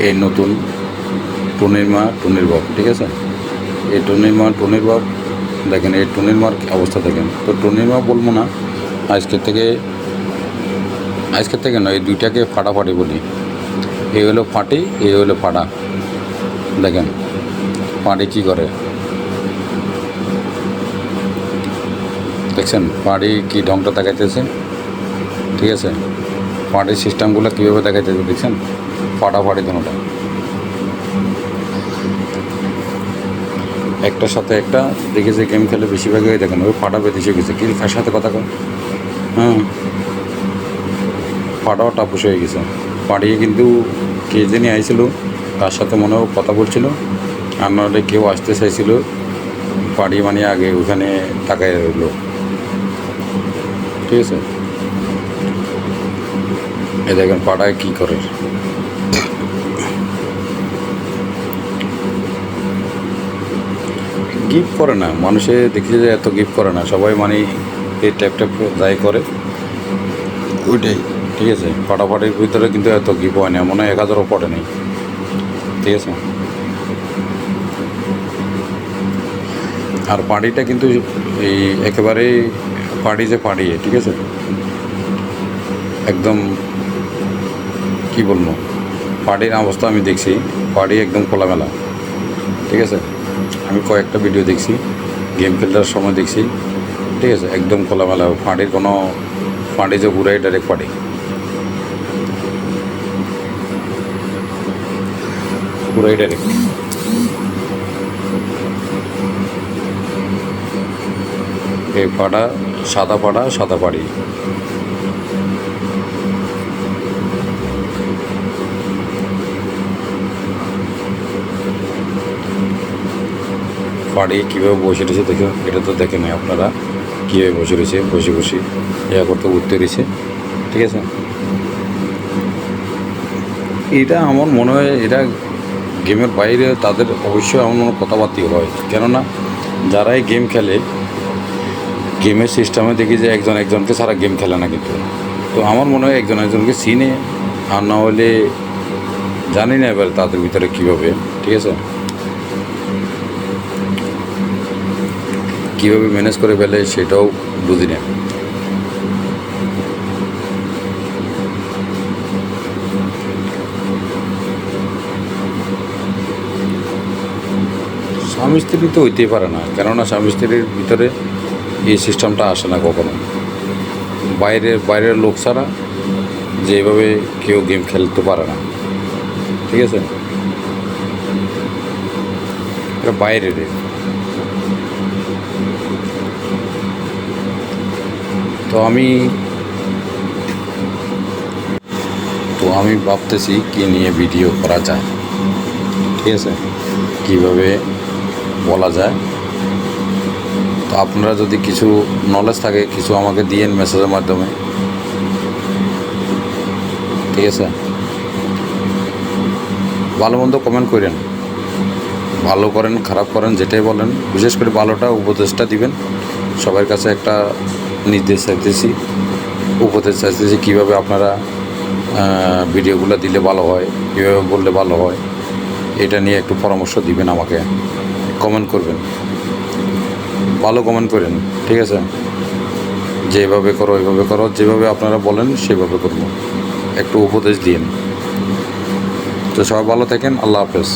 এই নতুন টুনির মা টুনির বাপ, ঠিক আছে। এই টুনির মা টুনির বাপ দেখেন, এই টুনির মার অবস্থা দেখেন। তো টুনির মা বলবো না, আজকের থেকে নয়, এই দুইটাকে ফাটাফাটি বলি। এই হলো ফাটি, এই হলো ফাটা। দেখেন ফাটি কী করে, দেখছেন ফাটি কী ঢংটা দেখাইতেছে, ঠিক আছে। ফাটির সিস্টেমগুলো কীভাবে দেখাইতেছে দেখছেন, ফাটাফাটি দুটোটা একটার সাথে একটা। দেখেছে গেম খেলে বেশিরভাগই দেখেন ওই ফাটা বেঁধে গেছে, কি কার সাথে কথা কয়, হ্যাঁ ফাটাও টাপুস হয়ে গেছে। পাড়িয়ে কিন্তু কে জানি আইছিল, তার সাথে মনে হয় কথা বলছিল, আর নাহলে কেউ আসতে চাইছিল। পাড়ি মানে আগে ওখানে তাকায় রইলো, ঠিক আছে। এ দেখেন পাড়ায় কী করে, গিফট করে না মানুষে, দেখি যে এত গিফট করে না সবাই, মানে এই ট্যাপ ট্যাপ যাই করে ওইটাই, ঠিক আছে। ফাটাফাটির ভিতরে কিন্তু এত গিফট হয় না, মনে হয় 1000ও পড়ে নেই, ঠিক আছে। আর পাড়িটা কিন্তু এই একেবারেই পাড়ি যে পাড়িয়ে, ঠিক আছে, একদম কি বলবো, পাড়ির অবস্থা আমি দেখছি, পাড়ি একদম খোলামেলা, ঠিক আছে। আমি কয়েকটা ভিডিও দেখছি, গেম খেলার সময় দেখছি, ঠিক আছে, একদম খোলামেলা। পাড়ির কোনো পাড়ি যে ঘুরাই ডাইরেক্ট পাড়ি, ঘুরাই ডাইরেক্ট। এই পাড়া সাদা পাড়া, সাদা পাড়ি। পাড়ি কীভাবে বসে রয়েছে দেখো, এটা তো দেখে নেই আপনারা কীভাবে বসে রয়েছে, বসে বসে ইয়া করতে উঠতে রয়েছে, ঠিক আছে। এটা আমার মনে হয় এটা গেমের বাইরে তাদের অবশ্যই আমার মনে কথাবার্তা হয়, কেননা যারা এই গেম খেলে গেমের সিস্টেমে দেখি যে একজন একজনকে ছাড়া গেম খেলে না কিন্তু। তো আমার মনে হয় একজন একজনকে চিনে, আর না হলে জানি না এবার তাদের ভিতরে কীভাবে, ঠিক আছে, কীভাবে ম্যানেজ করে ফেলে সেটাও বুঝি না। স্বামী স্ত্রী তো হইতেই পারে না, কেননা স্বামী স্ত্রীর ভিতরে এই সিস্টেমটা আসে না কখনো। বাইরের লোক ছাড়া যেভাবে কেউ গেম খেলতে পারে না, ঠিক আছে। এটা বাইরের, তো আমি ভাবতেছি কি নিয়ে ভিডিও করা যায়, ঠিক আছে, কীভাবে বলা যায়। তো আপনারা যদি কিছু নলেজ থাকে কিছু আমাকে দিয়েন মেসেজের মাধ্যমে, ঠিক আছে। ভালো মন্দ কমেন্ট করেন, ভালো করেন খারাপ করেন যেটাই বলেন, বিশেষ করে ভালোটা উপদেশটা দিবেন। সবার কাছে একটা উপদেশ চাইতেছি কীভাবে আপনারা ভিডিওগুলো দিলে ভালো হয়, কীভাবে বললে ভালো হয়, এটা নিয়ে একটু পরামর্শ দিবেন আমাকে। কমেন্ট করবেন, ভালো কমেন্ট করেন, ঠিক আছে। যেভাবে করো ওইভাবে করো, যেভাবে আপনারা বলেন সেভাবে করবো, একটু উপদেশ দিন। তো সবাই ভালো থাকেন, আল্লাহ হাফেজ।